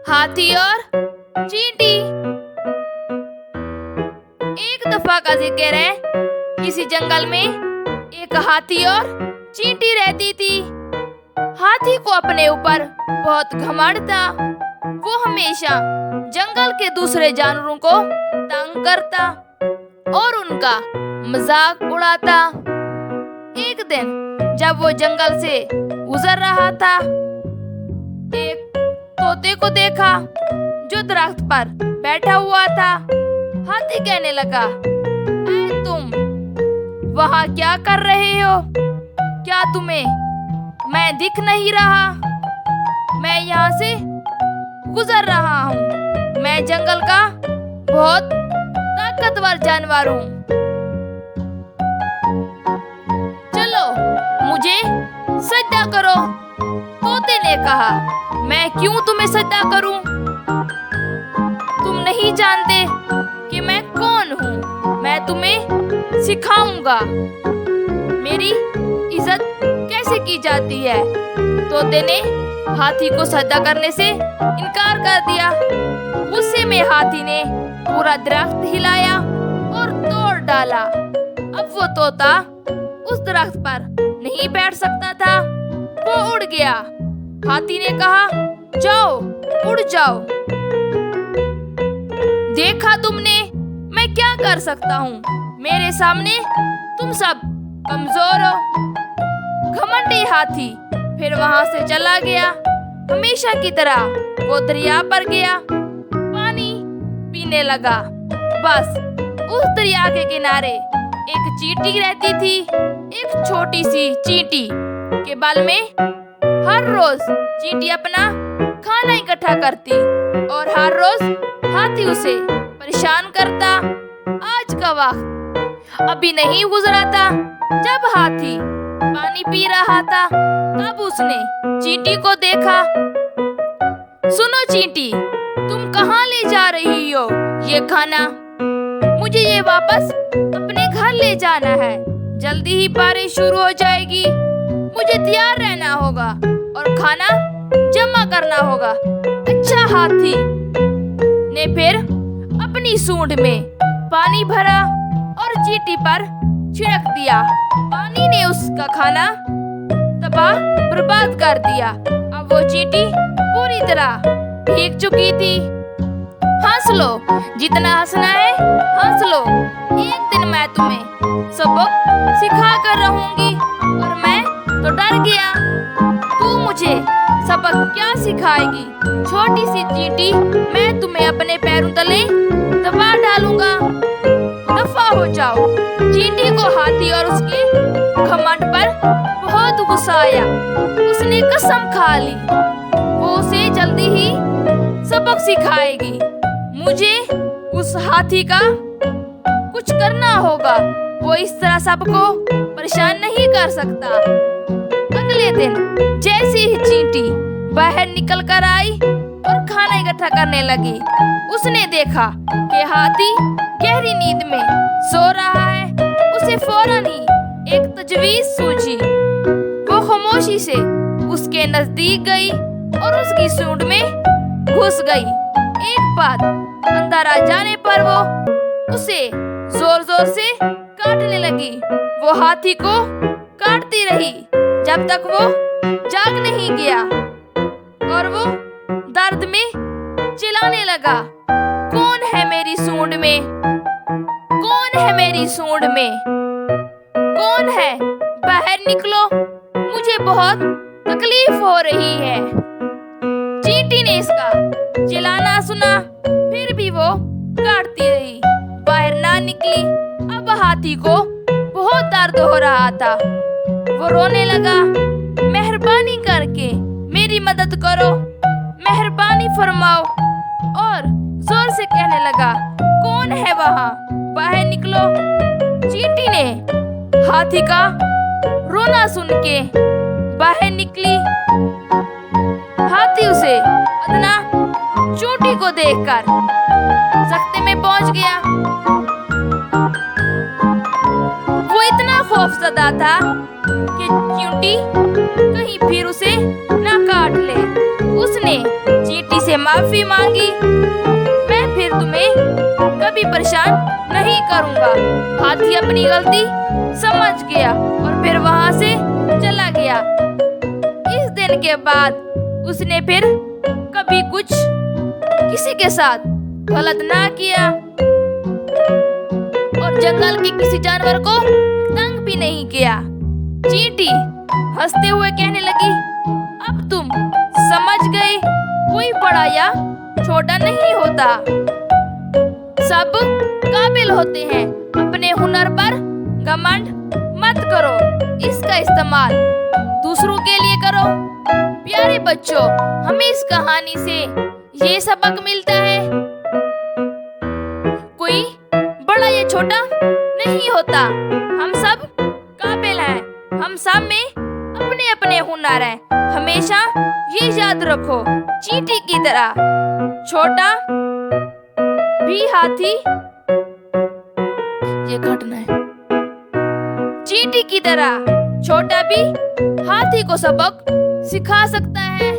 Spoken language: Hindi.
हाथी और चींटी। एक दफा का जिक्र है, किसी जंगल में एक हाथी और चींटी रहती थी। हाथी को अपने ऊपर बहुत घमंड था। वो हमेशा जंगल के दूसरे जानवरों को तंग करता और उनका मजाक उड़ाता। एक दिन जब वो जंगल से गुजर रहा था, एक तोते को देखा जो दरख्त पर बैठा हुआ था। हाथी कहने लगा, ऐ तुम वहाँ क्या कर रहे हो? क्या तुम्हें मैं दिख नहीं रहा? मैं यहाँ से गुजर रहा हूँ। मैं जंगल का बहुत ताकतवर जानवर हूँ। चलो मुझे सजदा करो। तोते ने कहा, मैं क्यों तुम्हें सजदा करूं? तुम नहीं जानते कि मैं कौन हूँ। मैं तुम्हें सिखाऊंगा मेरी इज्जत कैसे की जाती है। तोते ने हाथी को सजदा करने से इनकार कर दिया। गुस्से में हाथी ने पूरा दरख्त हिलाया और तोड़ डाला। अब वो तोता उस दरख्त पर नहीं बैठ सकता था, वो उड़ गया। हाथी ने कहा, जाओ उड़ जाओ। देखा तुमने मैं क्या कर सकता हूँ? मेरे सामने तुम सब कमजोर हो। घमंडी हाथी फिर वहां से चला गया। हमेशा की तरह वो दरिया पर गया, पानी पीने लगा। बस उस दरिया के किनारे एक चींटी रहती थी। एक छोटी सी चींटी के बाल में हर रोज चींटी अपना खाना इकट्ठा करती और हर रोज हाथी उसे परेशान करता। आज का वक्त अभी नहीं गुजरा था जब हाथी पानी पी रहा था। तब उसने चींटी को देखा। सुनो चींटी, तुम कहाँ ले जा रही हो ये खाना? मुझे ये वापस अपने घर ले जाना है। जल्दी ही बारिश शुरू हो जाएगी। मुझे तैयार रहना होगा और खाना जमा करना होगा। अच्छा हाथी ने फिर अपनी सूंड में पानी भरा और चींटी पर छिड़क दिया। पानी ने उसका खाना तबाह बर्बाद कर दिया। अब वो चींटी पूरी तरह भीग चुकी थी। हंस लो, जितना हंसना है हंस लो। एक दिन मैं तुम्हें सबक सिखा कर रहूंगी। और मैं तो डर गया, तू मुझे सबक क्या सिखाएगी? छोटी सी चींटी, मैं तुम्हें अपने पैरों तले दबा डालूंगा। दफा हो जाओ। चींटी को हाथी और उसके घमंड पर बहुत गुस्सा आया। उसने कसम खा ली वो उसे जल्दी ही सबक सिखाएगी। मुझे उस हाथी का कुछ करना होगा। वो इस तरह सबको परेशान नहीं कर सकता। अगले दिन जैसे ही चींटी बाहर निकल कर आई और खाना इकट्ठा करने लगी, उसने देखा कि हाथी गहरी नींद में सो रहा है। उसे फौरन ही एक तजवीज सूझी। वो खामोशी से उसके नजदीक गई और उसकी सूंड में घुस गई। एक बात अंदर आ जाने पर वो उसे जोर जोर से काटने लगी। वो हाथी को काटती रही जब तक वो जाग नहीं गया और वो दर्द में चिल्लाने लगा, कौन है मेरी सूंड में? कौन है मेरी सूंड में? कौन है? बाहर निकलो, मुझे बहुत तकलीफ हो रही है। चींटी ने इसका चिल्लाना सुना, फिर भी वो काटती रही, बाहर ना निकली। अब हाथी को बहुत दर्द हो रहा था। वो रोने लगा, मेहरबानी करके मेरी मदद करो, मेहरबानी फरमाओ। और जोर से कहने लगा, कौन है वहाँ? बाहर निकलो। चींटी ने हाथी का रोना सुन के बाहर निकली। हाथी उसे अदना चोटी को देखकर सख्ते में पहुंच गया। वो इतना खौफजदा था कि चींटी कहीं फिर उसे न काट ले। उसने चींटी से माफी मांगी। मैं फिर तुम्हें कभी परेशान नहीं करूंगा। हाथी अपनी गलती समझ गया और फिर वहां से चला गया। इस दिन के बाद उसने फिर कभी कुछ किसी के साथ गलत ना किया और जंगल के किसी जानवर को तंग भी नहीं किया। चींटी हंसते हुए कहने लगी, अब तुम समझ गए, कोई बड़ा या छोटा नहीं होता, सब काबिल होते हैं। अपने हुनर पर घमंड मत करो, इसका इस्तेमाल दूसरों के लिए करो। प्यारे बच्चों, हमें इस कहानी से ये सबक मिलता है, कोई बड़ा या छोटा नहीं होता, हम सब काबिल हैं, हम सब में अपने अपने हुनर हैं। हमेशा ये याद रखो, चींटी की तरह छोटा भी हाथी, ये घटना है, चींटी की तरह छोटा भी हाथी को सबक सिखा सकता है।